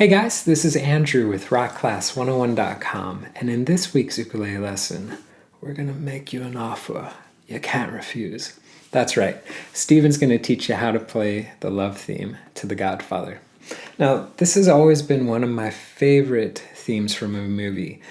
Hey guys, this is Andrew with rockclass101.com, and in this week's ukulele lesson, we're going to make you an offer you can't refuse. That's right, Steven's going to teach you how to play the love theme to The Godfather. Now, this has always been one of my favorite themes from a movie,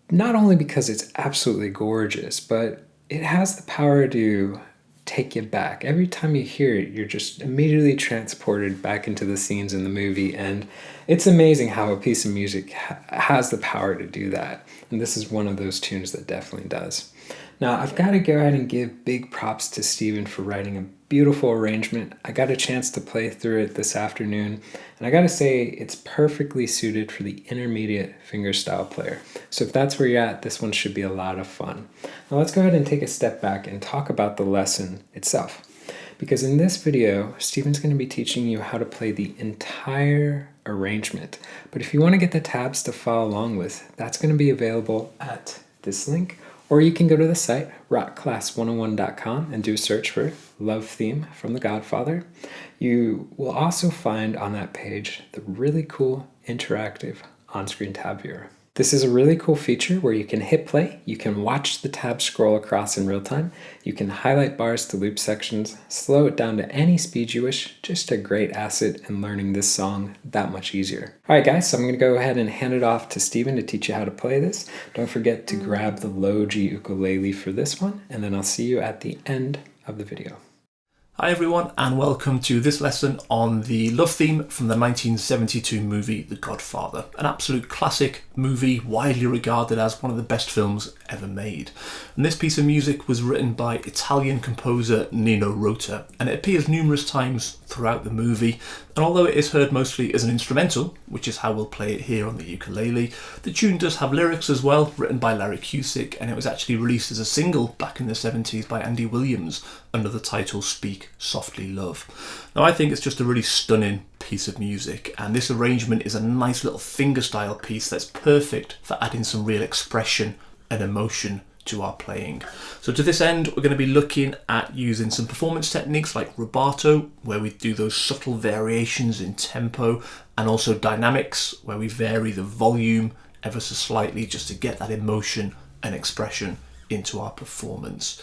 not only because it's absolutely gorgeous, but it has the power to take you back. Every time you hear it, you're just immediately transported back into the scenes in the movie, and it's amazing how a piece of music has the power to do that. And this is one of those tunes that definitely does. Now, I've got to go ahead and give big props to Steven for writing a beautiful arrangement. I got a chance to play through it this afternoon, and I got to say it's perfectly suited for the intermediate fingerstyle player. So if that's where you're at, this one should be a lot of fun. Now let's go ahead and take a step back and talk about the lesson itself. Because in this video, Steven's going to be teaching you how to play the entire arrangement. But if you want to get the tabs to follow along with, that's going to be available at this link. Or you can go to the site, rockclass101.com, and do a search for Love Theme from The Godfather. You will also find on that page the really cool interactive on-screen tab viewer. This is a really cool feature where you can hit play, you can watch the tab scroll across in real time, you can highlight bars to loop sections, slow it down to any speed you wish. Just a great asset in learning this song that much easier. Alright guys, so I'm going to go ahead and hand it off to Steven to teach you how to play this. Don't forget to grab the low G ukulele for this one, and then I'll see you at the end of the video. Hi everyone, and welcome to this lesson on the love theme from the 1972 movie The Godfather, an absolute classic movie widely regarded as one of the best films ever made. And this piece of music was written by Italian composer Nino Rota, and it appears numerous times throughout the movie. And although it is heard mostly as an instrumental, which is how we'll play it here on the ukulele, the tune does have lyrics as well, written by Larry Cusick, and it was actually released as a single back in the 70s by Andy Williams under the title Speak Softly Love. Now I think it's just a really stunning piece of music, and this arrangement is a nice little fingerstyle piece that's perfect for adding some real expression and emotion to our playing. So to this end, we're going to be looking at using some performance techniques like rubato, where we do those subtle variations in tempo, and also dynamics, where we vary the volume ever so slightly just to get that emotion and expression into our performance.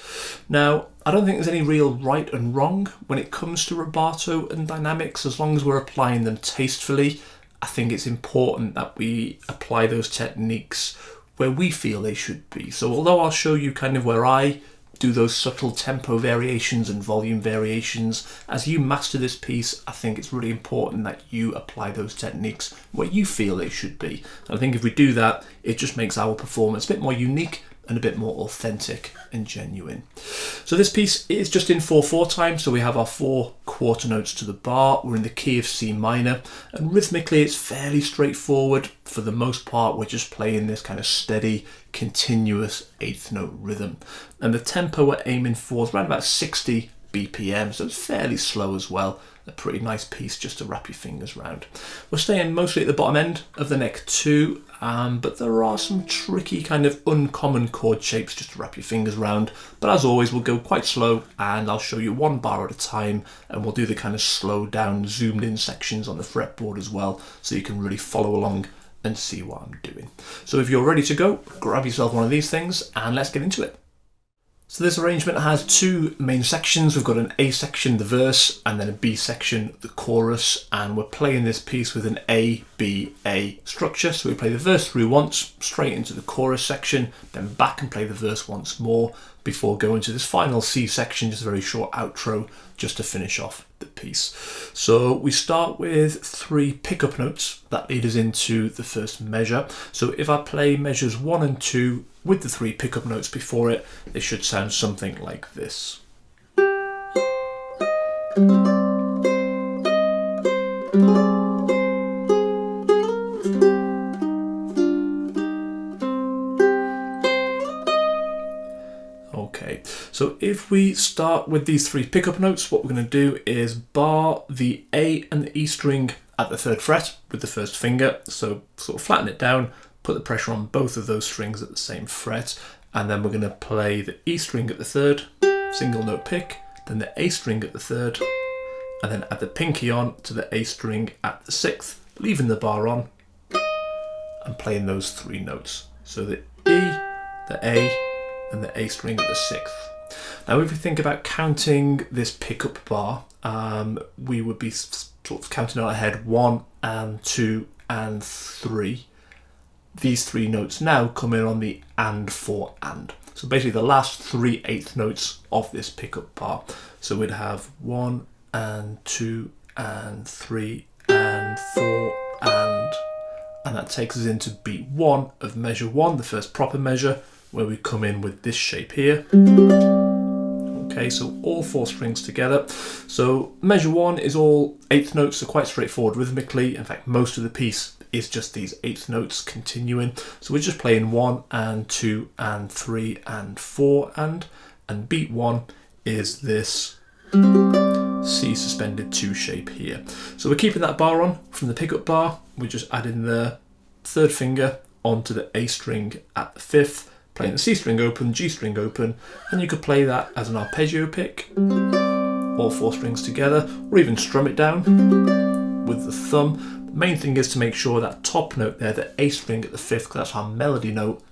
Now, I don't think there's any real right and wrong when it comes to rubato and dynamics, as long as we're applying them tastefully. I think it's important that we apply those techniques where we feel they should be. So although I'll show you kind of where I do those subtle tempo variations and volume variations, as you master this piece, I think it's really important that you apply those techniques where you feel they should be. And I think if we do that, it just makes our performance a bit more unique and a bit more authentic and genuine. So this piece is just in 4/4 time, so we have our 4 quarter notes to the bar. We're in the key of C minor, and rhythmically it's fairly straightforward. For the most part, we're just playing this kind of steady, continuous 8th note rhythm. And the tempo we're aiming for is around about 60 BPM, so it's fairly slow as well. A pretty nice piece just to wrap your fingers around. We're staying mostly at the bottom end of the neck too, but there are some tricky kind of uncommon chord shapes just to wrap your fingers around. But as always, we'll go quite slow, and I'll show you one bar at a time, and we'll do the kind of slowed down, zoomed in sections on the fretboard as well, so you can really follow along and see what I'm doing. So if you're ready to go, grab yourself one of these things and let's get into it. So this arrangement has 2 main sections. We've got an A section, the verse, and then a B section, the chorus, and we're playing this piece with an A-B-A structure. So we play the verse through once, straight into the chorus section, then back and play the verse once more before going to this final C section, just a very short outro, just to finish off the piece. So we start with 3 pickup notes that lead us into the first measure. So if I play measures 1 and 2 with the 3 pickup notes before it, they should sound something like this. Okay, so if we start with these 3 pickup notes, what we're going to do is bar the A and the E string at the 3rd fret with the first finger. So sort of flatten it down, put the pressure on both of those strings at the same fret, and then we're going to play the E string at the 3rd, single note pick, then the A string at the 3rd, and then add the pinky on to the A string at the 6th, leaving the bar on and playing those 3 notes. So the E, the A, and the A string at the 6th. Now if we think about counting this pickup bar, we would be sort of counting on our head 1 and 2 and 3. These 3 notes now come in on the and 4 and. So basically the last 3 eighth notes of this pickup bar. So we'd have 1 and 2 and 3 and 4 and that takes us into beat 1 of measure 1, the first proper measure, where we come in with this shape here. Okay, so all 4 strings together. So measure 1 is all 8th notes, so quite straightforward rhythmically. In fact, most of the piece is just these 8th notes continuing. So we're just playing 1 and 2 and 3 and 4 and beat 1 is this C suspended 2 shape here. So we're keeping that bar on from the pickup bar. We're just adding the 3rd finger onto the A string at the 5th, playing the C string open, G string open, and you could play that as an arpeggio pick, all 4 strings together, or even strum it down with the thumb. The main thing is to make sure that top note there, the A string at the 5th, because that's our melody note,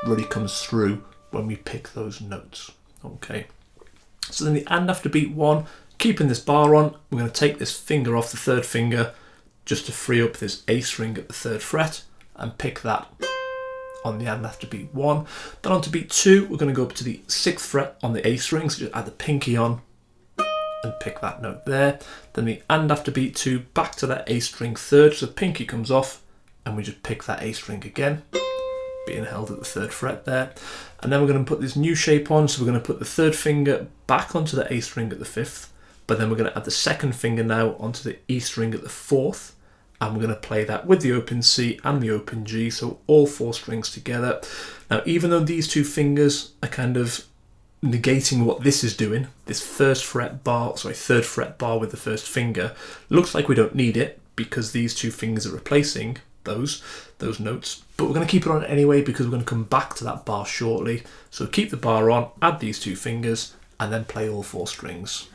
really comes through when we pick those notes. Okay. So then the and after beat 1, keeping this bar on, we're going to take this finger off the 3rd finger just to free up this A string at the 3rd fret and pick that on the and after beat 1. Then on to beat 2, we're going to go up to the 6th fret on the A string, so just add the pinky on and pick that note there. Then the and after beat 2, back to that A string 3rd, so the pinky comes off and we just pick that A string again, being held at the 3rd fret there. And then we're going to put this new shape on, so we're going to put the 3rd finger back onto the A string at the 5th, but then we're going to add the 2nd finger now onto the E string at the 4th, and we're going to play that with the open C and the open G, so all 4 strings together. Now even though these 2 fingers are kind of negating what this is doing, this 3rd fret bar with the 1st finger, looks like we don't need it because these 2 fingers are replacing those notes, but we're going to keep it on anyway because we're going to come back to that bar shortly. So keep the bar on, add these 2 fingers, and then play all 4 strings.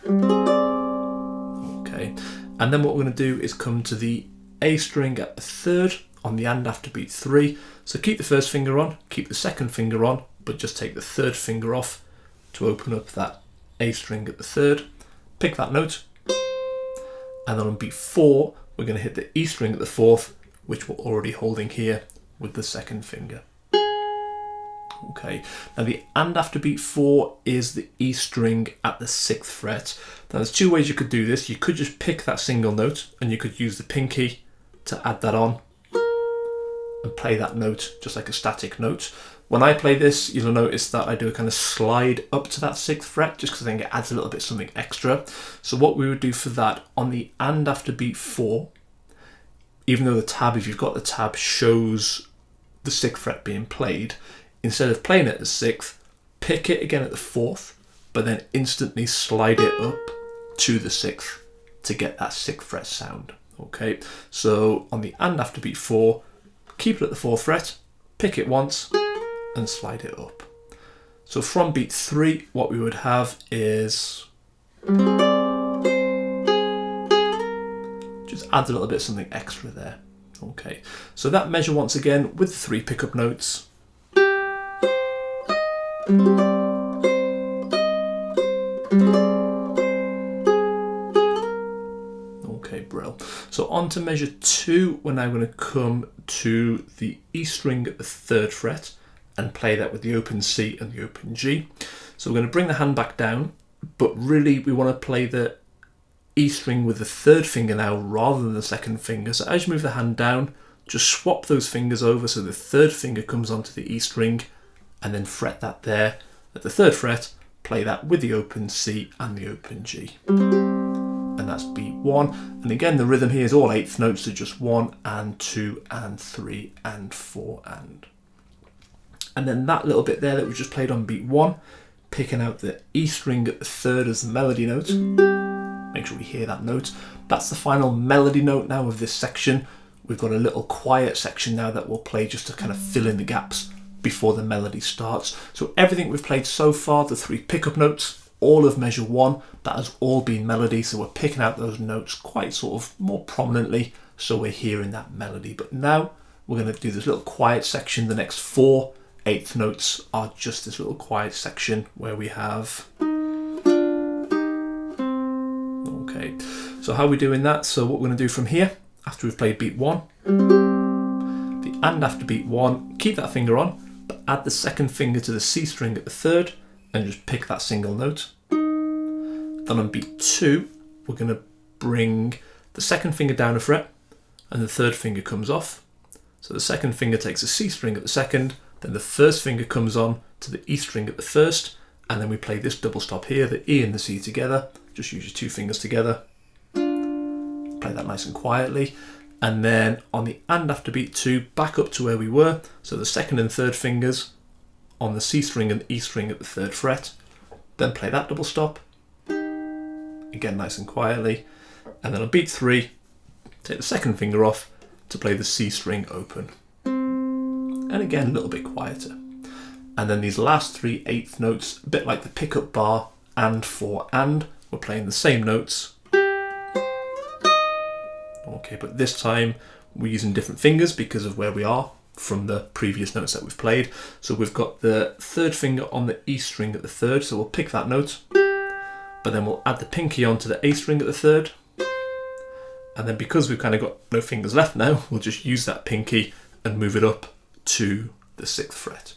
Okay, and then what we're going to do is come to the A string at the 3rd on the and after beat 3. So keep the 1st finger on, keep the 2nd finger on, but just take the 3rd finger off to open up that A string at the 3rd, pick that note, and then on beat 4 we're going to hit the E string at the 4th, which we're already holding here with the 2nd finger. Okay, now the and after beat 4 is the E string at the 6th fret. Now there's 2 ways you could do this. You could just pick that single note and you could use the pinky to add that on and play that note just like a static note. When I play this, you'll notice that I do a kind of slide up to that 6th fret just because I think it adds a little bit something extra. So what we would do for that, on the and after beat 4, even though the tab, if you've got the tab, shows the 6th fret being played, instead of playing it at the 6th, pick it again at the 4th, but then instantly slide it up to the 6th to get that 6th fret sound. Okay, so on the and after beat 4, keep it at the 4th fret, pick it once, and slide it up. So from beat 3, what we would have is just adds a little bit of something extra there. Okay, so that measure once again with the 3 pickup notes. Okay, brill. So on to measure 2, we're now going to come to the E string at the 3rd fret and play that with the open C and the open G. So we're going to bring the hand back down, but really we want to play the E string with the 3rd finger now rather than the 2nd finger. So as you move the hand down, just swap those fingers over so the 3rd finger comes onto the E string and then fret that there at the 3rd fret, play that with the open C and the open G. And that's beat 1. And again, the rhythm here is all 8th notes, so just 1 and 2 and 3 and 4 and. And then that little bit there that we just played on beat 1, picking out the E string at the 3rd as the melody note. Make sure we hear that note. That's the final melody note now of this section. We've got a little quiet section now that we'll play just to kind of fill in the gaps before the melody starts. So everything we've played so far, the 3 pickup notes, all of measure 1, that has all been melody. So we're picking out those notes quite sort of more prominently so we're hearing that melody. But now we're going to do this little quiet section. The next 4 eighth notes are just this little quiet section where we have... Okay, so how are we doing that? So what we're going to do from here, after we've played beat 1, the and after beat 1, keep that finger on, but add the second finger to the C string at the 3rd and just pick that single note. Then on beat 2, we're going to bring the second finger down a fret and the 3rd finger comes off. So the second finger takes a C string at the 2nd, then the 1st finger comes on to the E string at the 1st, and then we play this double stop here, the E and the C together. Just use your 2 fingers together. Play that nice and quietly. And then on the and after beat 2, back up to where we were. So the 2nd and 3rd fingers on the C string and the E string at the 3rd fret. Then play that double stop. Again, nice and quietly. And then on beat 3, take the 2nd finger off to play the C string open. And again, a little bit quieter. And then these last 3 eighth notes, a bit like the pickup bar and 4 and, we're playing the same notes. Okay, but this time we're using different fingers because of where we are from the previous notes that we've played. So we've got the 3rd finger on the E string at the 3rd, so we'll pick that note, but then we'll add the pinky onto the A string at the 3rd. And then because we've kind of got no fingers left now, we'll just use that pinky and move it up to the 6th fret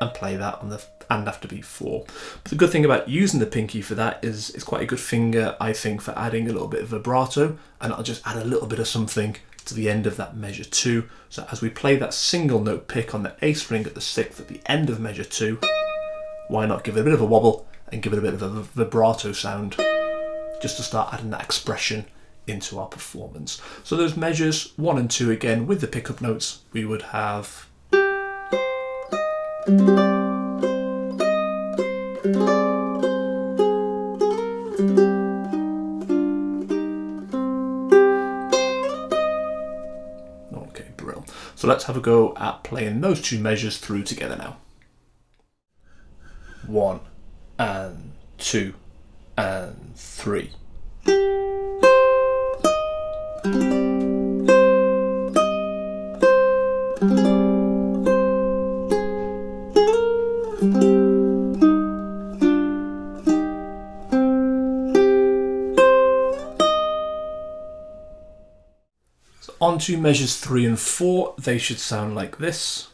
and play that on the and after beat 4. But the good thing about using the pinky for that is it's quite a good finger, I think, for adding a little bit of vibrato, and I'll just add a little bit of something to the end of that measure 2. So as we play that single note pick on the A string at the 6th at the end of measure 2, why not give it a bit of a wobble and give it a bit of a vibrato sound just to start adding that expression into our performance. So those measures 1 and 2, again with the pickup notes, we would have... Okay, brilliant. So let's have a go at playing those 2 measures through together now. 1 and 2 and 3. So on to measures 3 and 4, they should sound like this.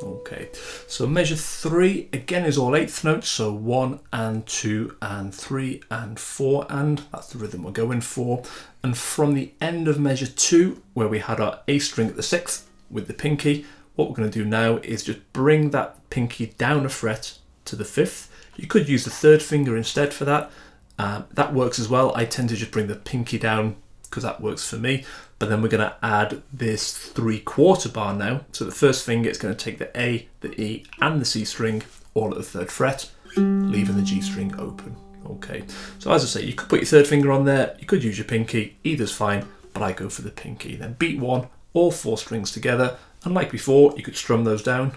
Okay, so measure 3 again is all 8th notes, so 1 and 2 and 3 and 4 and, that's the rhythm we're going for. And from the end of measure 2, where we had our A string at the 6th with the pinky, what we're going to do now is just bring that pinky down a fret to the 5th. You could use the 3rd finger instead for that. That works as well. I tend to just bring the pinky down because that works for me. But then we're going to add this 3/4 bar now. So the first finger is going to take the A, the E and the C string all at the 3rd fret, leaving the G string open. Okay, so as I say, you could put your 3rd finger on there, you could use your pinky, either's fine, but I go for the pinky. Then beat 1, all 4 strings together, and like before, you could strum those down,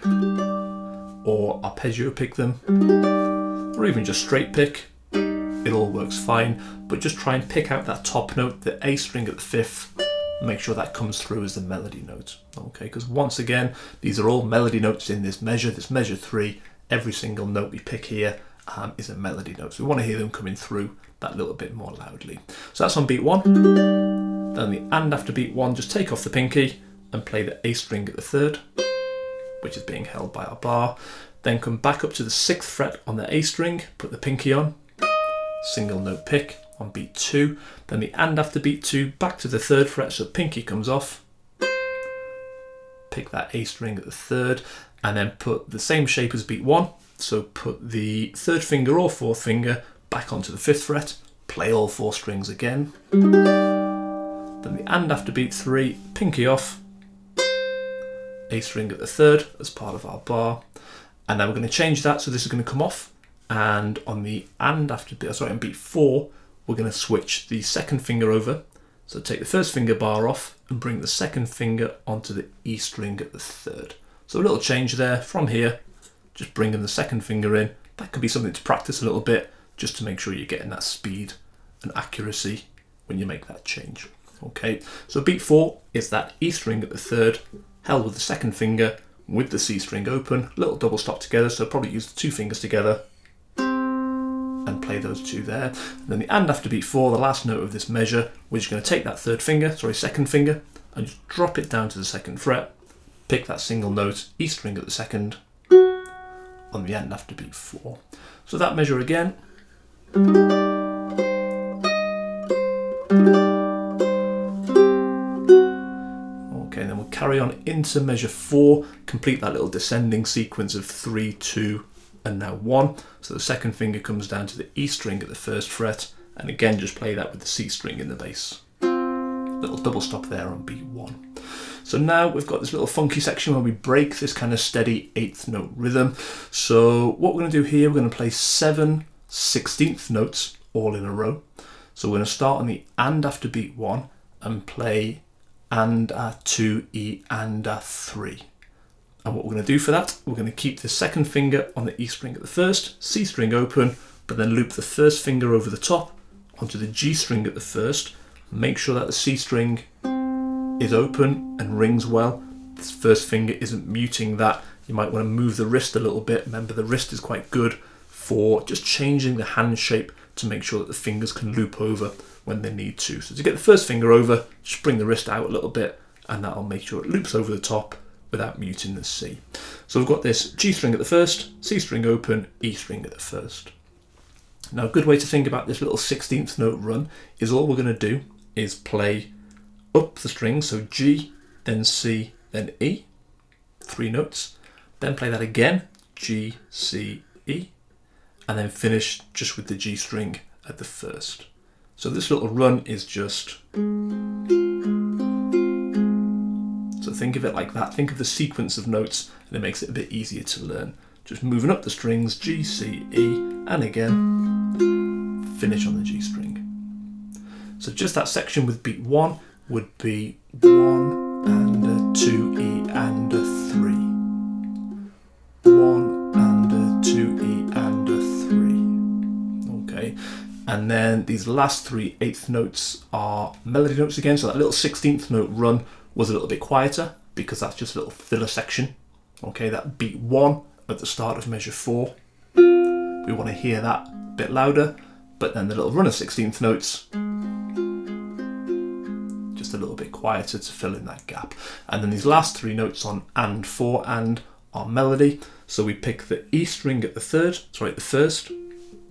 or arpeggio pick them, or even just straight pick. It all works fine, but just try and pick out that top note, the A string at the 5th, make sure that comes through as the melody note. Okay, because once again, these are all melody notes in this measure 3. Every single note we pick here is a melody note. So we want to hear them coming through that little bit more loudly. So that's on beat 1. Then the and after beat 1, just take off the pinky and play the A string at the 3rd, which is being held by our bar. Then come back up to the 6th fret on the A string, put the pinky on, single note pick on beat 2. Then the and after beat 2, back to the 3rd fret, so pinky comes off, pick that A string at the 3rd, and then put the same shape as beat 1. So put the 3rd finger or 4th finger back onto the 5th fret, play all 4 strings again. Then the and after beat 3, pinky off, A string at the 3rd as part of our bar. And now we're going to change that, so this is going to come off. And on the and after beat, on beat 4, we're going to switch the 2nd finger over. So take the 1st finger bar off and bring the 2nd finger onto the E string at the 3rd. So a little change there from here, just bringing the second finger in. That could be something to practice a little bit, just to make sure you're getting that speed and accuracy when you make that change. Okay, so beat 4 is that E string at the 3rd, held with the second finger with the C string open, little double stop together, so probably use the 2 fingers together and play those 2 there. And then the and after beat 4, the last note of this measure, we're just going to take that second finger, and just drop it down to the 2nd fret, pick that single note, E string at the 2nd, on the and after beat 4. So that measure again. Okay, then we'll carry on into measure 4, complete that little descending sequence of 3, 2, and now 1. So the second finger comes down to the E string at the 1st fret, and again just play that with the C string in the bass. Little double stop there on beat 1. So now we've got this little funky section where we break this kind of steady 8th note rhythm. So what we're going to do here, we're going to play 7 16th notes all in a row. So we're going to start on the and after beat 1 and play and 2, E and 3. And what we're going to do for that, we're going to keep the second finger on the E string at the 1st, C string open, but then loop the first finger over the top onto the G string at the 1st. Make sure that the C string is open and rings well. This first finger isn't muting that. You might want to move the wrist a little bit. Remember, the wrist is quite good for just changing the hand shape to make sure that the fingers can loop over when they need to. So to get the first finger over, just bring the wrist out a little bit, and that'll make sure it loops over the top without muting the C. So we've got this G string at the 1st, C string open, E string at the 1st. Now a good way to think about this little 16th note run is all we're going to do is play up the string, so G, then C, then E, 3 notes, then play that again, G, C, E, and then finish just with the G string at the 1st. So this little run is just, so think of it like that, think of the sequence of notes, and it makes it a bit easier to learn. Just moving up the strings, G, C, E, and again, finish on the G string. So just that section with beat 1 would be 1 and 2 E and 3. 1 and 2 E and 3. Okay, and then these last 3 8th notes are melody notes again. So that little 16th note run was a little bit quieter because that's just a little filler section. Okay, that beat 1 at the start of measure 4. We want to hear that a bit louder, but then the little run of 16th notes, just a little bit quieter to fill in that gap. And then these last 3 notes on and 4 and are melody. So we pick the E string at the 1st,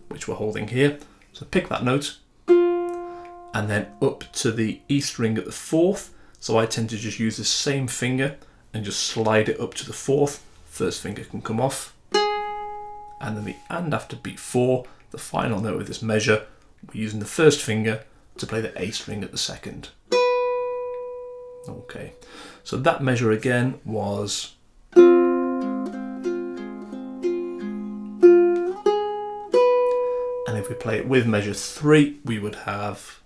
which we're holding here. So pick that note, and then up to the E string at the 4th. So I tend to just use the same finger and just slide it up to the 4th. First finger can come off. And then the and after beat 4, the final note of this measure, we're using the first finger to play the A string at the 2nd. Okay, so that measure again was, and if we play it with measure 3, we would have,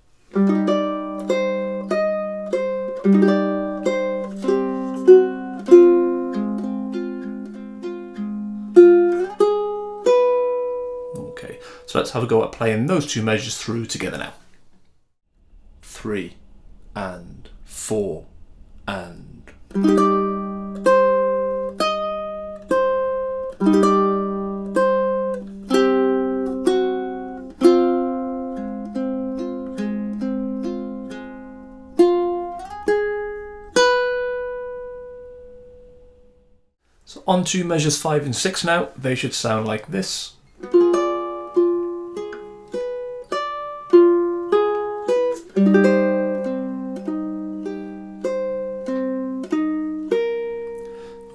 okay, so let's have a go at playing those 2 measures through together now. 3 and 4 and. So on to measures 5 and 6 now. They should sound like this.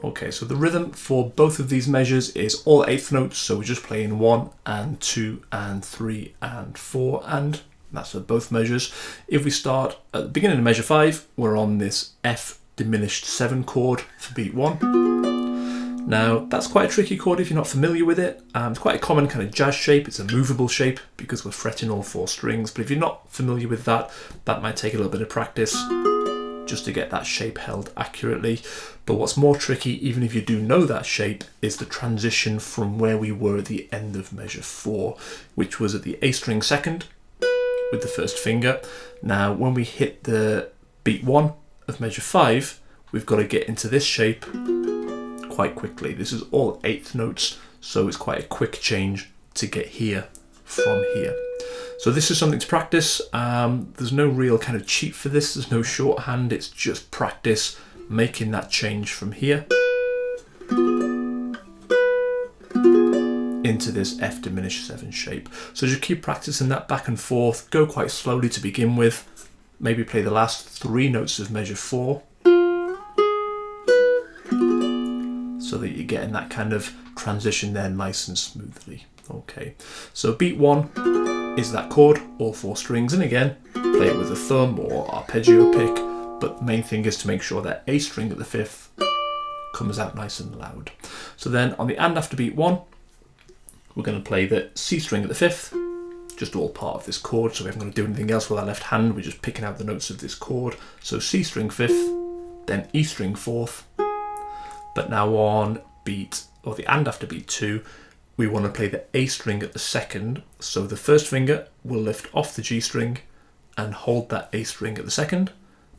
Okay, so the rhythm for both of these measures is all 8th notes, so we're just playing 1 and 2 and 3 and 4 and that's for both measures. If we start at the beginning of measure 5, we're on this F diminished 7 chord for beat 1. Now that's quite a tricky chord if you're not familiar with it. It's quite a common kind of jazz shape. It's a movable shape because we're fretting all 4 strings, but if you're not familiar with that, that might take a little bit of practice. just to get that shape held accurately. But what's more tricky, even if you do know that shape, is the transition from where we were at the end of measure 4, which was at the A string second with the first finger. Now, when we hit the beat 1 of measure 5, we've got to get into this shape quite quickly. This is all 8th notes, so it's quite a quick change to get here from here. So this is something to practice. There's no real kind of cheat for this. There's no shorthand. It's just practice making that change from here into this F diminished 7 shape. So just keep practicing that back and forth. Go quite slowly to begin with. Maybe play the last 3 notes of measure 4 so that you're getting that kind of transition there nice and smoothly. Okay, so beat 1 is that chord, all 4 strings, and again, play it with a thumb or arpeggio pick, but the main thing is to make sure that A string at the 5th comes out nice and loud. So then on the and after beat 1, we're going to play the C string at the 5th, just all part of this chord, so we haven't got to do anything else with our left hand, we're just picking out the notes of this chord. So C string 5th, then E string 4th, but now on beat, or the and after beat 2, we want to play the A string at the 2nd, so the first finger will lift off the G string and hold that A string at the 2nd,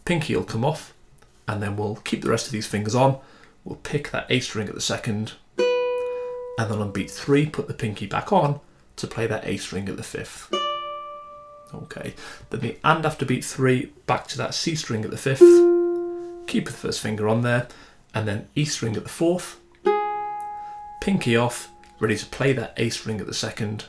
pinky will come off, and then we'll keep the rest of these fingers on, we'll pick that A string at the 2nd, and then on beat 3 put the pinky back on to play that A string at the 5th. Okay, then the and after beat 3, back to that C string at the 5th, keep the first finger on there, and then E string at the 4th, pinky off, ready to play that A string at the 2nd.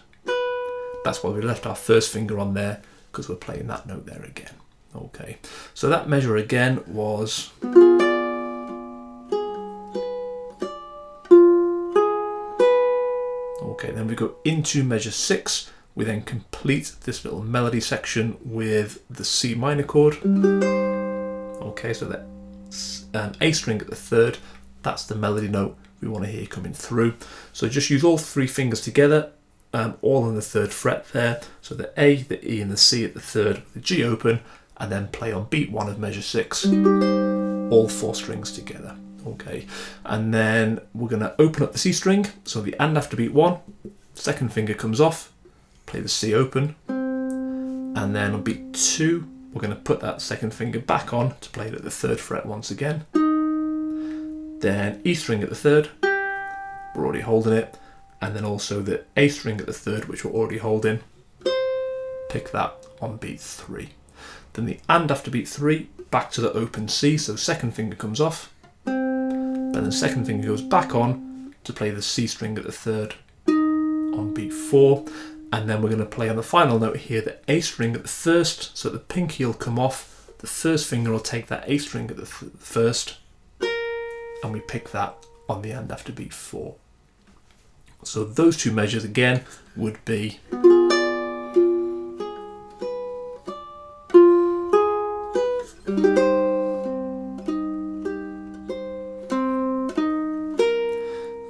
That's why we left our first finger on there, because we're playing that note there again. Okay, so that measure again was... Okay, then we go into measure 6. We then complete this little melody section with the C minor chord. Okay, so that A string at the 3rd, that's the melody note we want to hear coming through. So just use all 3 fingers together, all on the 3rd fret there. So the A, the E and the C at the 3rd, the G open, and then play on beat 1 of measure 6, all 4 strings together. Okay, and then we're going to open up the C string. So the and after beat 1, 2nd finger comes off, play the C open, and then on beat 2, we're going to put that 2nd finger back on to play it at the 3rd fret once again. Then E string at the 3rd, we're already holding it, and then also the A string at the 3rd, which we're already holding, pick that on beat 3. Then the and after beat 3, back to the open C, so 2nd finger comes off, but then 2nd finger goes back on to play the C string at the 3rd on beat 4, and then we're going to play on the final note here the A string at the 1st, so the pinky will come off, the 1st finger will take that A string at the 1st, and we pick that on the and after beat 4. So those 2 measures again would be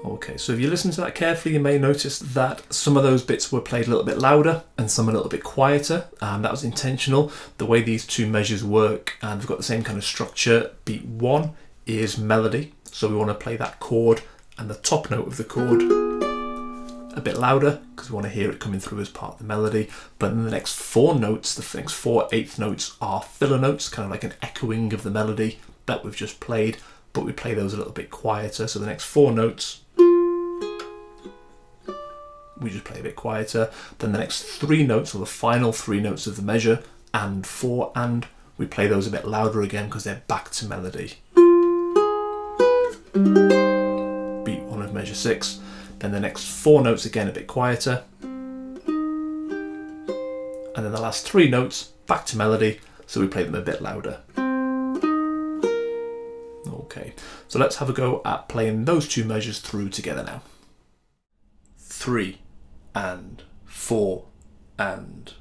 okay, so if you listen to that carefully, you may notice that some of those bits were played a little bit louder and some a little bit quieter, and that was intentional. The way these 2 measures work, and they've got the same kind of structure. Beat 1 is melody, so we want to play that chord and the top note of the chord a bit louder because we want to hear it coming through as part of the melody. But then the next 4 notes, the next 4 8th notes are filler notes, kind of like an echoing of the melody that we've just played, but we play those a little bit quieter. So the next 4 notes we just play a bit quieter. Then the next 3 notes, or the final 3 notes of the measure, and 4 and, we play those a bit louder again because they're back to melody. Beat 1 of measure 6. Then the next 4 notes again a bit quieter. And then the last 3 notes back to melody, so we play them a bit louder. Okay, so let's have a go at playing those 2 measures through together now. 3 and 4 and.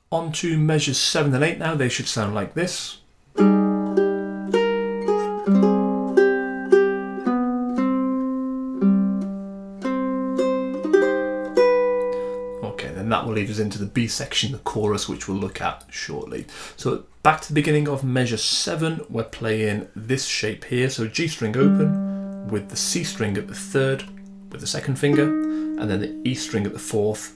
On to measures 7 and 8 now. They should sound like this. then that will lead us into the B section, the chorus, which we'll look at shortly. So back to the beginning of measure 7, we're playing this shape here. So G string open with the C string at the 3rd with the 2nd finger, and then the E string at the 4th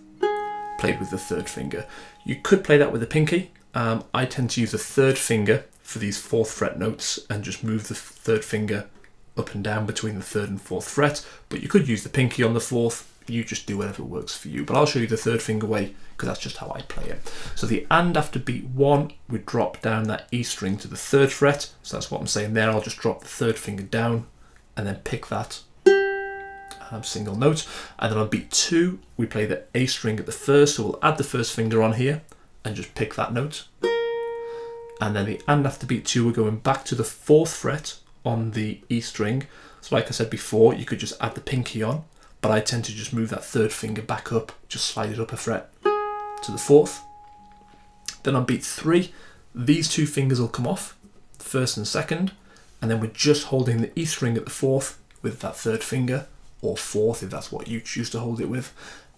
played with the 3rd finger. You could play that with the pinky. I tend to use the 3rd finger for these 4th fret notes and just move the 3rd finger up and down between the 3rd and 4th fret, but you could use the pinky on the 4th. You just do whatever works for you, but I'll show you the 3rd finger way because that's just how I play it. So the and after beat 1, we drop down that E string to the 3rd fret, so that's what I'm saying there. I'll just drop the 3rd finger down and then pick that single note, and then on beat 2 we play the A string at the 1st, so we'll add the 1st finger on here and just pick that note. And then the and after beat 2, we're going back to the 4th fret on the E string. So like I said before, you could just add the pinky on, but I tend to just move that 3rd finger back up, just slide it up a fret to the 4th. Then on beat 3, these 2 fingers will come off, 1st and 2nd, and then we're just holding the E string at the 4th with that 3rd finger, or 4th if that's what you choose to hold it with,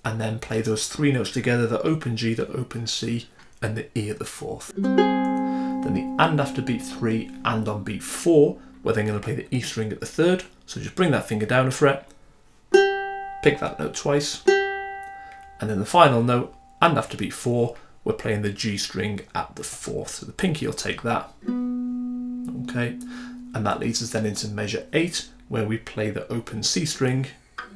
and then play those 3 notes together, the open G, the open C, and the E at the 4th. Then the and after beat 3 and on beat 4, we're then going to play the E string at the 3rd, so just bring that finger down a fret, pick that note twice, and then the final note, and after beat 4, we're playing the G string at the 4th, so the pinky will take that, okay, and that leads us then into measure 8, where we play the open C string,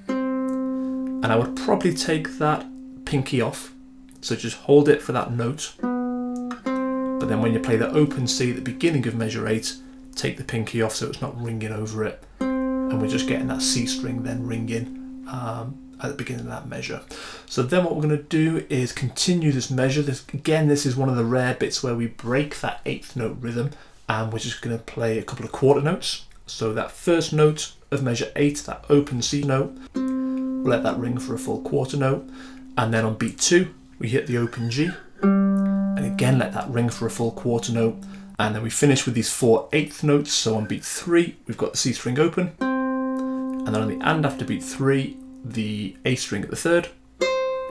and I would probably take that pinky off, so just hold it for that note, but then when you play the open C at the beginning of measure 8, take the pinky off so it's not ringing over it, and we're just getting that C string then ringing at the beginning of that measure. So then what we're going to do is continue this measure. This is one of the rare bits where we break that 8th note rhythm, and we're just going to play a couple of quarter notes. So that first note of measure 8, that open C note, we'll let that ring for a full quarter note, and then on beat 2 we hit the open G, and again let that ring for a full quarter note, and then we finish with these 4 8th notes. So on beat 3 we've got the C string open, and then on the and after beat 3, the A string at the 3rd,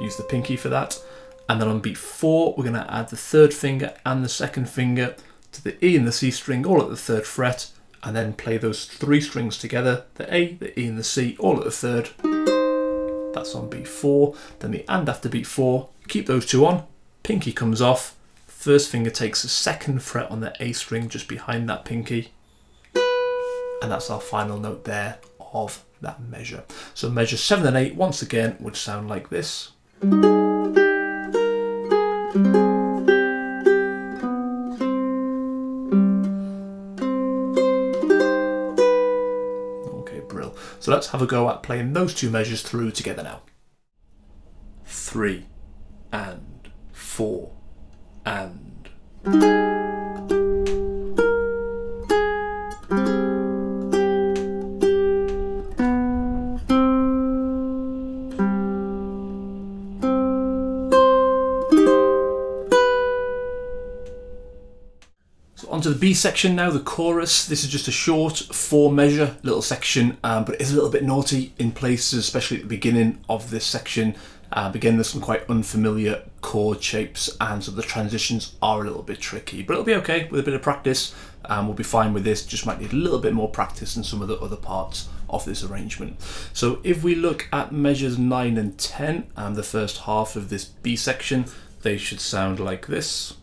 use the pinky for that, and then on beat 4 we're going to add the 3rd finger and the 2nd finger to the E and the C string all at the 3rd fret, and then play those 3 strings together, the A, the E and the C all at the 3rd. That's on beat 4. Then the and after beat 4, keep those 2 on, pinky comes off, 1st finger takes the 2nd fret on the A string just behind that pinky, and that's our final note there of that measure. So measure 7 and 8 once again would sound like this. Okay, brill. So let's have a go at playing those 2 measures through together now. 3 and 4 and. Onto the B section now, the chorus. This is just a short 4 measure little section, but it is a little bit naughty in places, especially at the beginning of this section. Again, there's some quite unfamiliar chord shapes, and so the transitions are a little bit tricky, but it'll be okay with a bit of practice. We'll be fine with this, just might need a little bit more practice in some of the other parts of this arrangement. So if we look at measures 9 and 10, the first half of this B section, they should sound like this.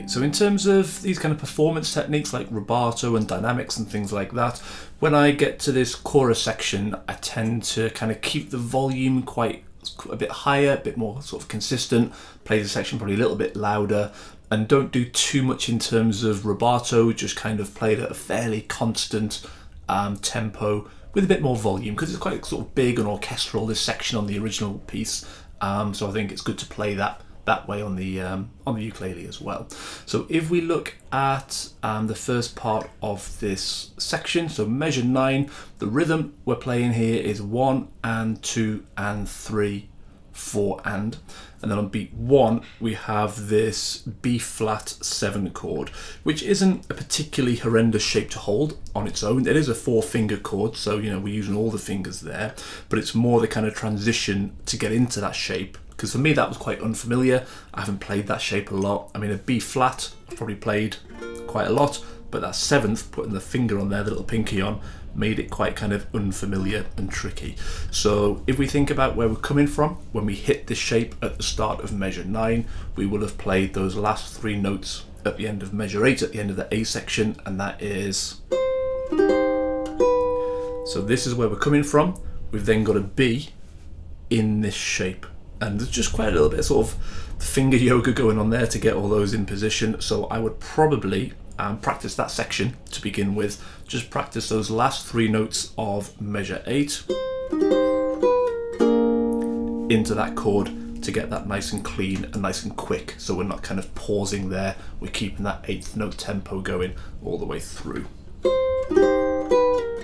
So in terms of these kind of performance techniques like rubato and dynamics and things like that, when I get to this chorus section, I tend to kind of keep the volume quite a bit higher, a bit more sort of consistent, play the section probably a little bit louder, and don't do too much in terms of rubato, just kind of play it at a fairly constant tempo with a bit more volume, because it's quite sort of big and orchestral, this section on the original piece. So I think it's good to play that way on the ukulele as well. So if we look at the first part of this section, so measure 9, the rhythm we're playing here is 1 and 2 and 3, 4 and. And then on beat 1, we have this B flat 7 chord, which isn't a particularly horrendous shape to hold on its own. It is a 4-finger chord, so we're using all the fingers there, but it's more the kind of transition to get into that shape. Because for me, that was quite unfamiliar. I haven't played that shape a lot. I mean, a B flat, I've probably played quite a lot, but that 7th, putting the finger on there, the little pinky on, made it quite kind of unfamiliar and tricky. So if we think about where we're coming from, when we hit this shape at the start of measure 9, we will have played those last 3 notes at the end of measure 8, at the end of the A section, and that is... So this is where we're coming from. We've then got a B in this shape. And there's just quite a little bit of sort of finger yoga going on there to get all those in position. So I would probably practice that section to begin with. Just practice those last 3 notes of measure 8 into that chord to get that nice and clean and nice and quick. So we're not kind of pausing there. We're keeping that 8th note tempo going all the way through.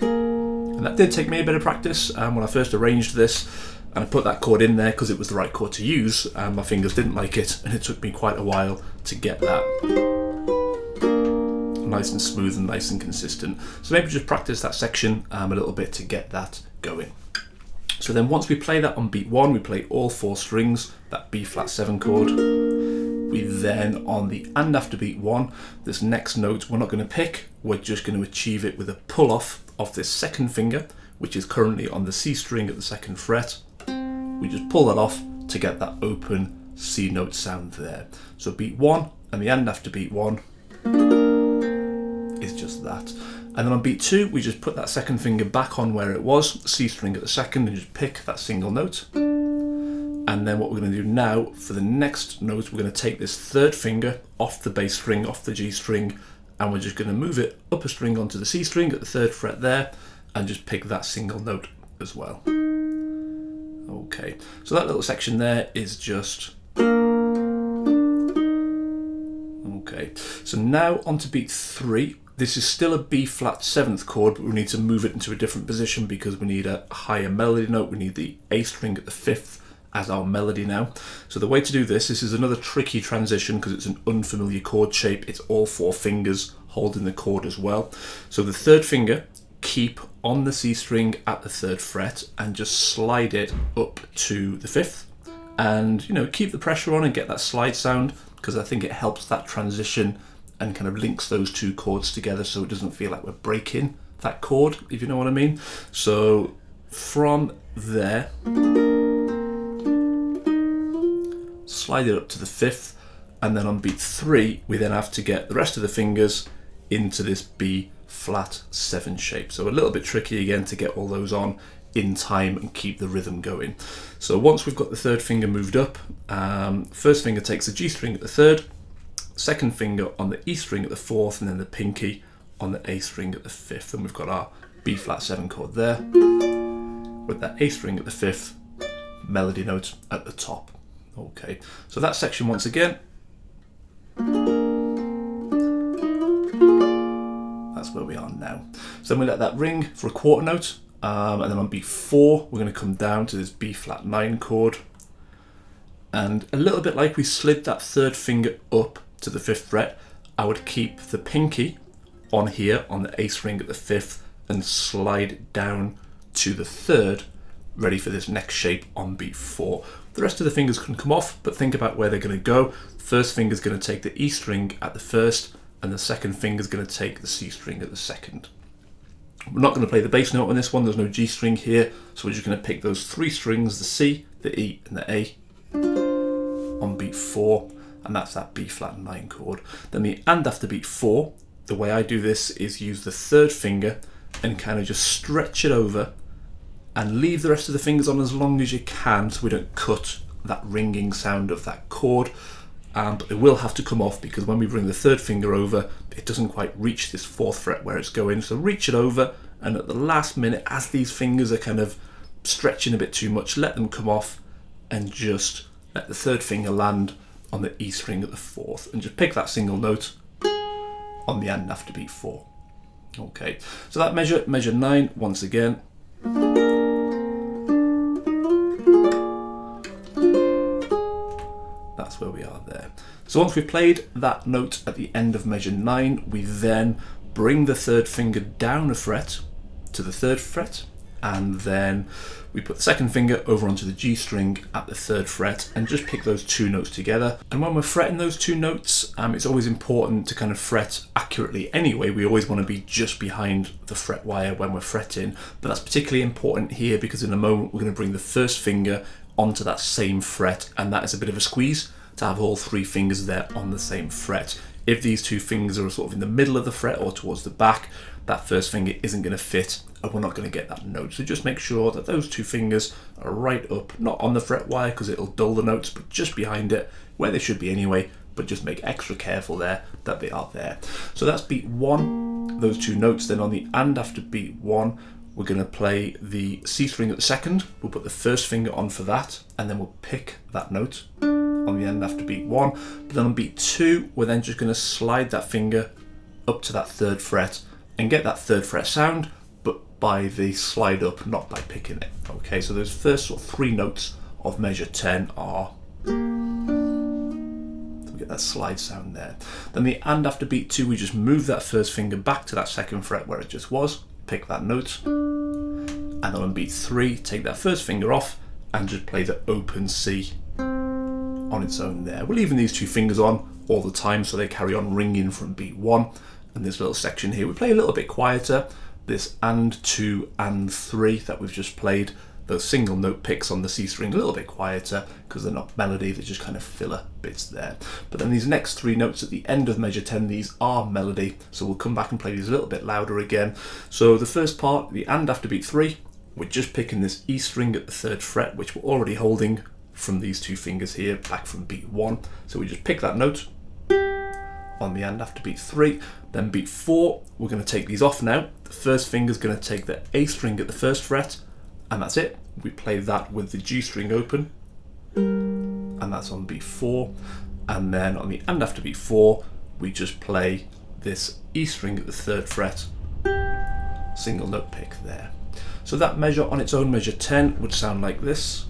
And that did take me a bit of practice when I first arranged this. And I put that chord in there because it was the right chord to use, and my fingers didn't like it, and it took me quite a while to get that nice and smooth and nice and consistent. So maybe just practice that section a little bit to get that going. So then once we play that on beat 1, we play all 4 strings, that B flat 7 chord. We then, on the and after beat 1, this next note we're not going to pick, we're just going to achieve it with a pull off of this 2nd finger, which is currently on the C string at the 2nd fret. We just pull that off to get that open C note sound there. So beat 1 and the and after beat 1 is just that. And then on beat 2, we just put that 2nd finger back on where it was, C string at the 2nd, and just pick that single note. And then what we're going to do now, for the next note, we're going to take this 3rd finger off the bass string, off the G string, and we're just going to move it up a string onto the C string at the 3rd fret there, and just pick that single note as well. Okay, so that little section there is just... Okay, so now onto beat 3. This is still a B flat 7th chord, but we need to move it into a different position because we need a higher melody note. We need the A string at the 5th as our melody now. So the way to do this is another tricky transition because it's an unfamiliar chord shape. It's all 4 fingers holding the chord as well. So the 3rd finger, keep on the C string at the 3rd fret and just slide it up to the 5th, and keep the pressure on and get that slide sound, because I think it helps that transition and kind of links those 2 chords together so it doesn't feel like we're breaking that chord, if you know what I mean. So from there, slide it up to the 5th, and then on beat 3 we then have to get the rest of the fingers into this B flat 7 shape. So a little bit tricky again to get all those on in time and keep the rhythm going. So once we've got the 3rd finger moved up, 1st finger takes the G string at the 3rd, 2nd finger on the E string at the 4th, and then the pinky on the A string at the 5th, and we've got our B flat 7 chord there with that A string at the 5th, melody note at the top. Okay, so that section once again. That's where we are now. So then we let that ring for a quarter note, and then on beat 4 we're going to come down to this B flat 9 chord, and a little bit like we slid that 3rd finger up to the 5th fret, I would keep the pinky on here on the A string at the 5th and slide it down to the 3rd, ready for this next shape on beat 4. The rest of the fingers can come off, but think about where they're going to go. The 1st finger is going to take the E string at the 1st, and the 2nd finger is going to take the C string at the 2nd. We're not going to play the bass note on this one, there's no G string here, so we're just going to pick those 3 strings, the C, the E and the A, on beat 4, and that's that B flat 9 chord. Then the and after beat 4, the way I do this is use the 3rd finger and kind of just stretch it over and leave the rest of the fingers on as long as you can so we don't cut that ringing sound of that chord. But it will have to come off because when we bring the 3rd finger over, it doesn't quite reach this 4th fret where it's going. So reach it over, and at the last minute, as these fingers are kind of stretching a bit too much, let them come off and just let the 3rd finger land on the E string at the 4th, and just pick that single note on the and after beat 4. Okay, so that measure 9 once again. So once we've played that note at the end of measure 9, we then bring the third finger down a fret to the 3rd fret, and then we put the 2nd finger over onto the G string at the 3rd fret and just pick those 2 notes together. And when we're fretting those 2 notes, it's always important to kind of fret accurately anyway. We always want to be just behind the fret wire when we're fretting, but that's particularly important here because in a moment we're going to bring the 1st finger onto that same fret, and that is a bit of a squeeze to have all 3 fingers there on the same fret. If these 2 fingers are sort of in the middle of the fret or towards the back, that 1st finger isn't going to fit and we're not going to get that note. So just make sure that those 2 fingers are right up, not on the fret wire because it'll dull the notes, but just behind it where they should be anyway, but just make extra careful there that they are there. So that's beat 1, those 2 notes. Then on the and after beat 1, we're going to play the C string at the 2nd. We'll put the 1st finger on for that, and then we'll pick that note on the end after beat 1. But then on beat 2, we're then just going to slide that finger up to that 3rd fret and get that 3rd fret sound, but by the slide up, not by picking it. Okay, so those first sort of 3 notes of measure 10 are, so we get that slide sound there. Then the and after beat 2, we just move that 1st finger back to that 2nd fret where it just was, pick that note, and then on beat 3, take that 1st finger off and just play the open C on its own there. We're leaving these 2 fingers on all the time so they carry on ringing from beat 1. And this little section here, we play a little bit quieter. This and 2 and 3 that we've just played, those single note picks on the C string, a little bit quieter because they're not melody, they're just kind of filler bits there. But then these next 3 notes at the end of measure 10, these are melody, so we'll come back and play these a little bit louder again. So the first part, the and after beat 3, we're just picking this E string at the 3rd fret, which we're already holding from these 2 fingers here, back from beat 1. So we just pick that note on the and after beat 3. Then beat 4, we're going to take these off now. The 1st finger is going to take the A string at the 1st fret, and that's it. We play that with the G string open, and that's on beat 4. And then on the and after beat 4, we just play this E string at the 3rd fret, single note pick there. So that measure on its own, measure 10, would sound like this.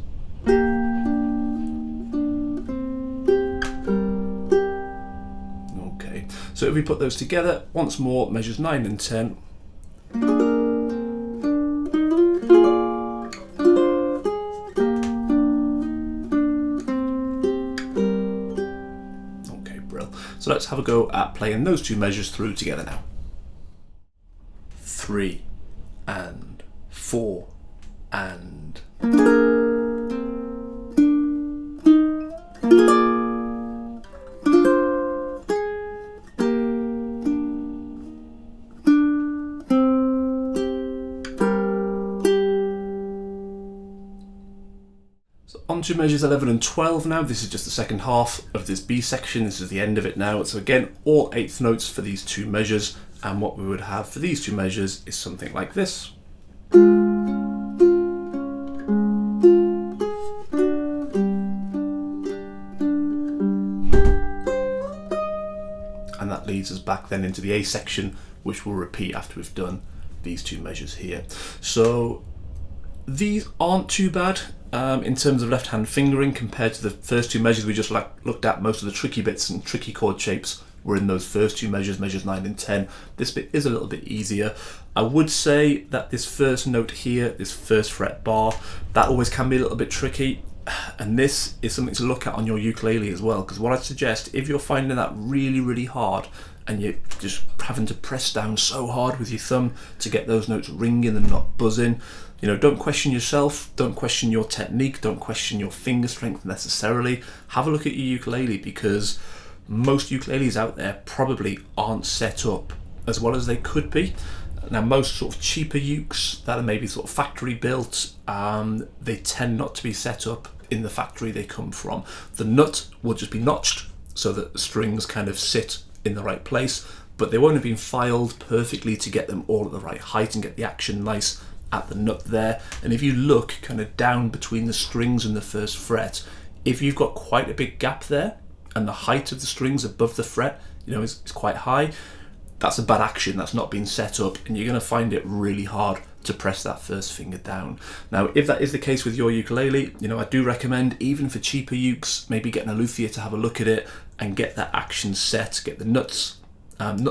So if we put those together, once more, measures 9 and 10. Okay, brill. So let's have a go at playing those 2 measures through together now. 3 and 4 and... On to measures 11 and 12 now. This is just the second half of this B section. This is the end of it now. So again, all 8th notes for these 2 measures. And what we would have for these 2 measures is something like this. And that leads us back then into the A section, which we'll repeat after we've done these 2 measures here. So these aren't too bad. In terms of left hand fingering compared to the first 2 measures we just looked at. Most of the tricky bits and tricky chord shapes were in those first 2 measures, measures 9 and 10. This bit is a little bit easier. I would say that this first note here, this 1st fret bar, that always can be a little bit tricky. And this is something to look at on your ukulele as well, because what I'd suggest, if you're finding that really, really hard and you're just having to press down so hard with your thumb to get those notes ringing and not buzzing, you know, don't question yourself, don't question your technique, don't question your finger strength necessarily. Have a look at your ukulele, because most ukuleles out there probably aren't set up as well as they could be. Now, most sort of cheaper ukes that are maybe sort of factory built, they tend not to be set up in the factory they come from. The nut will just be notched so that the strings kind of sit in the right place, but they won't have been filed perfectly to get them all at the right height and get the action nice at the nut there. And if you look kind of down between the strings and the 1st fret, if you've got quite a big gap there and the height of the strings above the fret, you know, is quite high, that's a bad action. That's not been set up, and you're going to find it really hard to press that first finger down. Now, if that is the case with your ukulele, I do recommend, even for cheaper ukes, maybe getting a luthier to have a look at it and get that action set, get the nut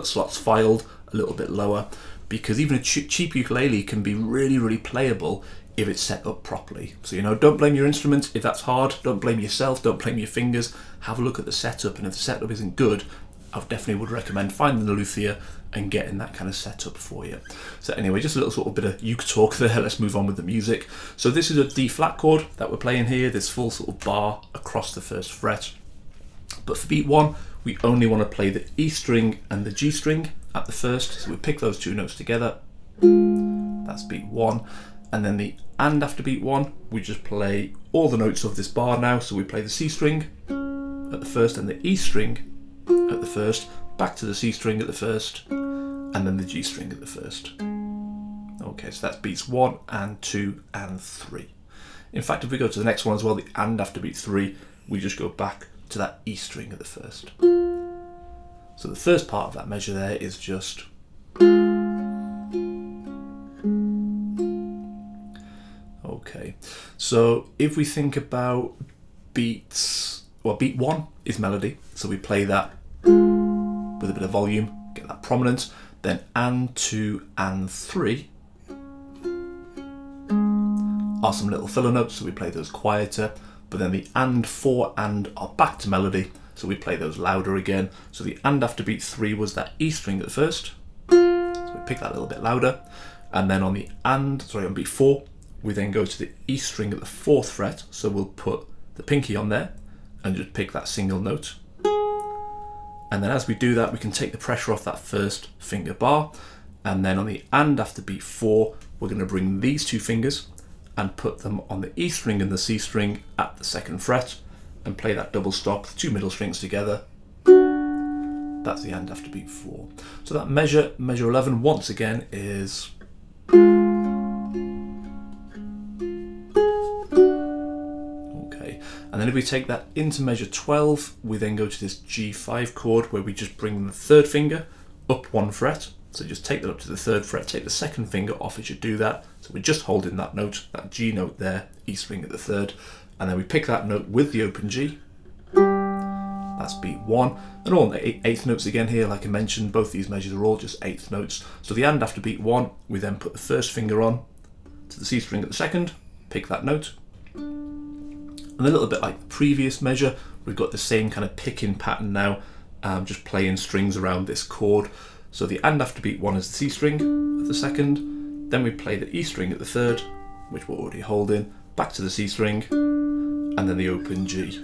slots filed a little bit lower, because even a cheap ukulele can be really, really playable if it's set up properly. So, don't blame your instrument if that's hard, don't blame yourself, don't blame your fingers, have a look at the setup, and if the setup isn't good, I definitely would recommend finding the luthier and getting that kind of setup for you. So anyway, just a little sort of bit of uke talk there. Let's move on with the music. So this is a D flat chord that we're playing here, this full sort of bar across the first fret. But for beat 1, we only want to play the E string and the G string at the first. So we pick those two notes together. That's beat 1. And then the and after beat 1, we just play all the notes of this bar now. So we play the C string at the first and the E string at the first, back to the C string at the first, and then the G string at the first. Okay, so that's beats 1 and 2 and 3. In fact, if we go to the next one as well, the and after beat 3, we just go back to that E string at the first. So the first part of that measure there is just okay. So if we think about beats, well, beat 1 is melody, so we play that with a bit of volume, get that prominence. Then and 2 and 3 are some little filler notes, so we play those quieter. But then the and 4 and are back to melody, so we play those louder again. So the and after beat 3 was that E string at the first, so we pick that a little bit louder. And then on on beat 4, we then go to the E string at the 4th fret, so we'll put the pinky on there and just pick that single note. And then as we do that, we can take the pressure off that first finger bar. And then on the and after beat 4, we're going to bring these two fingers and put them on the E string and the C string at the 2nd fret and play that double stop, the two middle strings together. That's the and after beat 4. So that measure 11, once again, is and then if we take that into measure 12, we then go to this G5 chord where we just bring the 3rd finger up 1 fret. So just take that up to the 3rd fret, take the 2nd finger off as you do that. So we're just holding that note, that G note there, E string at the 3rd. And then we pick that note with the open G. That's beat 1. And all the 8th notes again here, like I mentioned, both these measures are all just 8th notes. So the and after beat 1, we then put the 1st finger on to the C string at the 2nd, pick that note. And a little bit like the previous measure, we've got the same kind of picking pattern now, just playing strings around this chord. So the and after beat 1 is the C string at the 2nd, then we play the E string at the 3rd, which we're already holding, back to the C string, and then the open G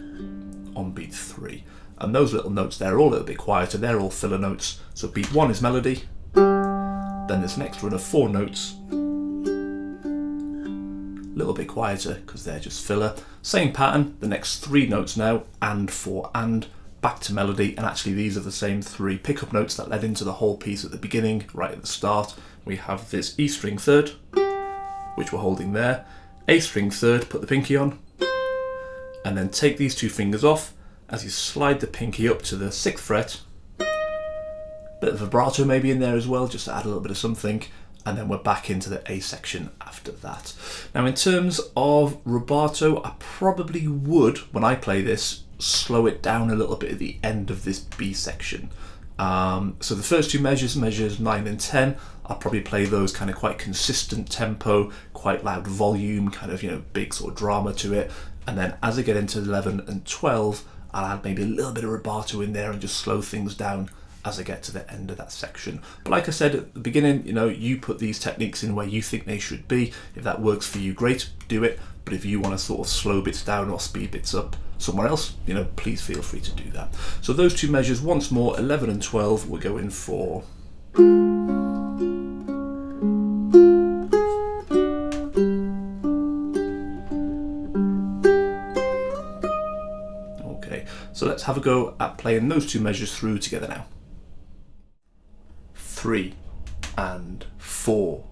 on beat 3. And those little notes there are all a little bit quieter, they're all filler notes. So beat 1 is melody, then this next run of 4 notes, a little bit quieter because they're just filler. Same pattern, the next 3 notes now, and 4 and, back to melody, and actually these are the same 3 pickup notes that led into the whole piece at the beginning, right at the start. We have this E string 3rd, which we're holding there, A string 3rd, put the pinky on, and then take these 2 fingers off as you slide the pinky up to the 6th fret. Bit of vibrato maybe in there as well, just to add a little bit of something. And then we're back into the A section after that. Now in terms of rubato, I probably would, when I play this, slow it down a little bit at the end of this B section. So the first 2 measures 9 and 10, I'll probably play those kind of quite consistent tempo, quite loud volume, kind of, big sort of drama to it. And then as I get into 11 and 12, I'll add maybe a little bit of rubato in there and just slow things down as I get to the end of that section. But like I said at the beginning, you put these techniques in where you think they should be. If that works for you, great, do it. But if you want to sort of slow bits down or speed bits up somewhere else, please feel free to do that. So those 2 measures, once more, 11 and 12, we're going for. Okay, so let's have a go at playing those 2 measures through together now. 3 and 4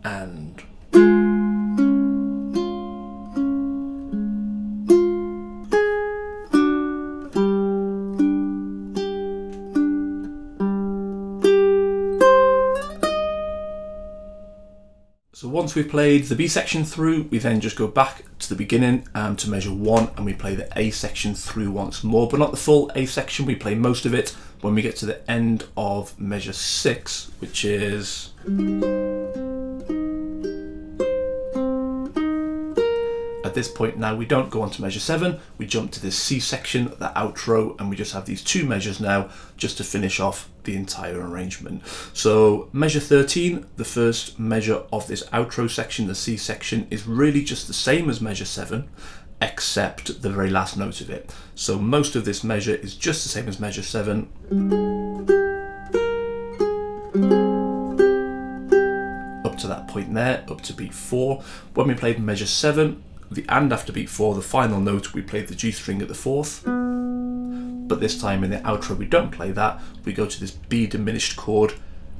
and. So once we've played the B section through, we then just go back to the beginning to measure 1, and we play the A section through once more, but not the full A section. We play most of it when we get to the end of measure 6, which is... At this point now, we don't go on to measure 7, we jump to this C section, the outro, and we just have these 2 measures now just to finish off the entire arrangement. So measure 13, the first measure of this outro section, the C section, is really just the same as measure 7, except the very last note of it. So most of this measure is just the same as measure 7. Up to that point there, up to beat 4. When we played measure 7, the and after beat 4, the final note, we played the G string at the 4th. But this time in the outro we don't play that, we go to this B diminished chord,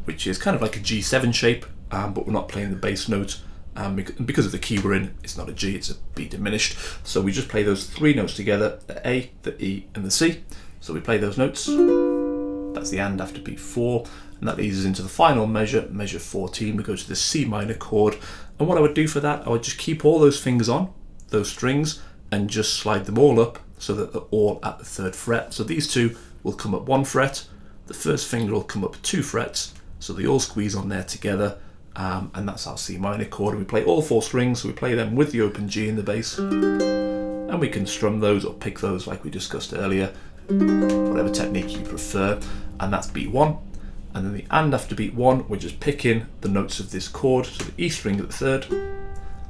which is kind of like a G7 shape, but we're not playing the bass note. Because of the key we're in, it's not a G, it's a B diminished. So we just play those 3 notes together, the A, the E and the C. So we play those notes, that's the and after beat 4, and that leads us into the final measure, measure 14. We go to the C minor chord, and what I would do for that, I would just keep all those fingers on, those strings, and just slide them all up so that they're all at the 3rd fret. So these 2 will come up 1 fret, the first finger will come up 2 frets, so they all squeeze on there together, and that's our C minor chord. And we play all 4 strings, so we play them with the open G in the bass, and we can strum those or pick those like we discussed earlier, whatever technique you prefer, and that's beat 1. And then the and after beat 1, we're just picking the notes of this chord, so the E string at the 3rd,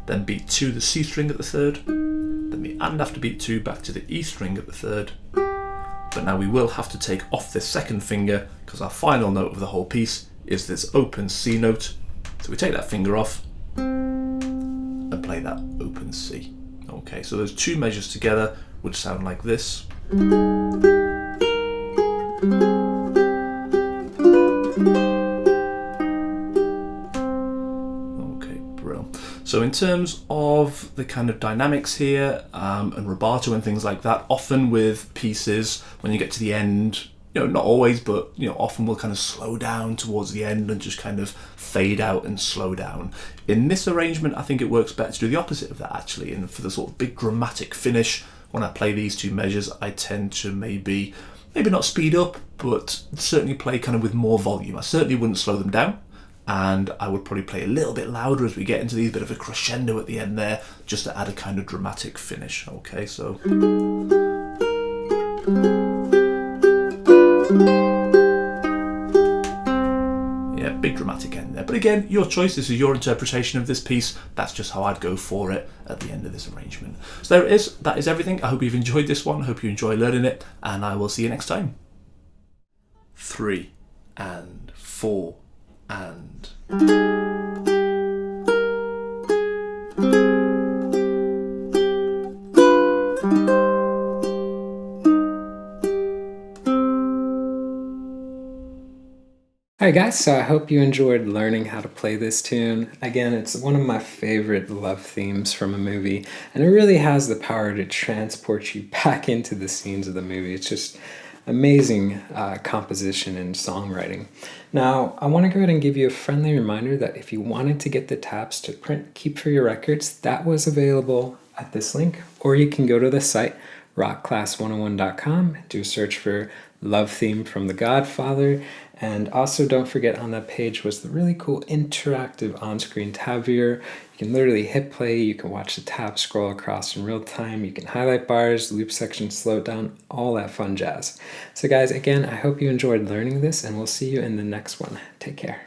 then beat 2, the C string at the 3rd, then the and after beat 2 back to the E string at the 3rd. But now we will have to take off this 2nd finger because our final note of the whole piece is this open C note. So we take that finger off and play that open C. Okay, so those 2 measures together would sound like this. So in terms of the kind of dynamics here and rubato and things like that, often with pieces, when you get to the end, not always, but often we'll kind of slow down towards the end and just kind of fade out and slow down. In this arrangement, I think it works better to do the opposite of that actually, and for the sort of big dramatic finish, when I play these 2 measures, I tend to maybe not speed up, but certainly play kind of with more volume. I certainly wouldn't slow them down. And I would probably play a little bit louder as we get into these, bit of a crescendo at the end there, just to add a kind of dramatic finish. Okay, so... yeah, big dramatic end there. But again, your choice, this is your interpretation of this piece. That's just how I'd go for it at the end of this arrangement. So there it is, that is everything. I hope you've enjoyed this one, I hope you enjoy learning it, and I will see you next time. 3 and 4 and... Alright guys, so I hope you enjoyed learning how to play this tune. Again, it's one of my favorite love themes from a movie, and it really has the power to transport you back into the scenes of the movie. It's just amazing composition and songwriting. Now, I want to go ahead and give you a friendly reminder that if you wanted to get the tabs to print Keep for Your Records, that was available at this link, or you can go to the site rockclass101.com, do a search for Love Theme from The Godfather, and also don't forget on that page was the really cool interactive on-screen tab viewer. You can literally hit play, you can watch the tab scroll across in real time, you can highlight bars, loop sections, slow it down, all that fun jazz. So guys, again, I hope you enjoyed learning this, and we'll see you in the next one. Take care.